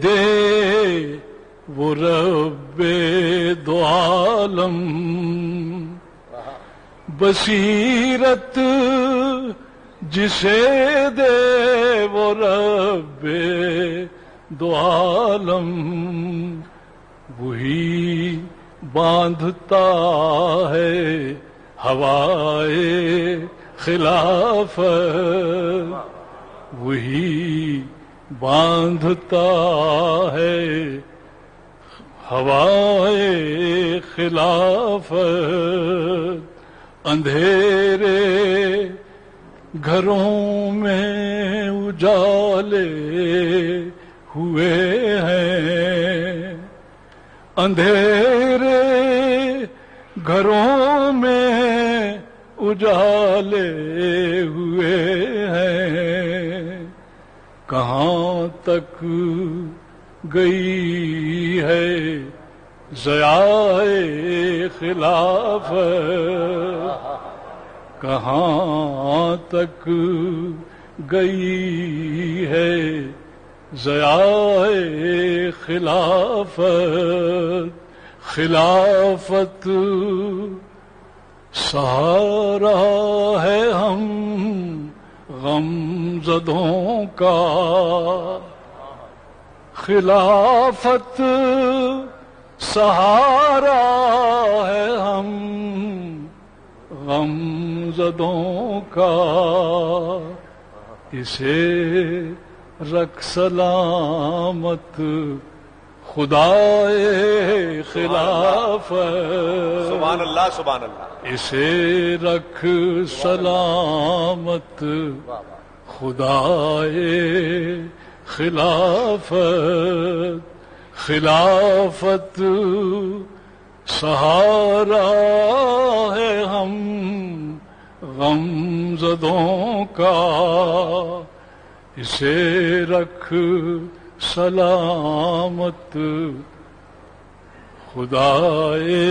دے وہ رب دو عالم، بصیرت جسے دے وہ رب دو عالم، وہی باندھتا ہے ہوائے خلافت، وہی باندھتا ہے ہوائے خلافت، اندھیرے گھروں میں اجالے ہوئے ہیں، اندھیرے گھروں میں اجالے ہوئے ہیں، کہاں تک گئی ہے ضیاء خلافت، کہاں تک گئی ہے ضیاء خلافت، خلافت سہارا ہے ہم غم زدوں کا، خلافت سہارا ہے ہم غم زدوں کا، اسے رکھ سلامت خدائے خلافت، سبحان اللہ سبحان اللہ، اسے رکھ سلامت خدائے خلافت، خلافت سہارا ہے ہم غم زدوں کا، اسے رکھ سلامت خدائے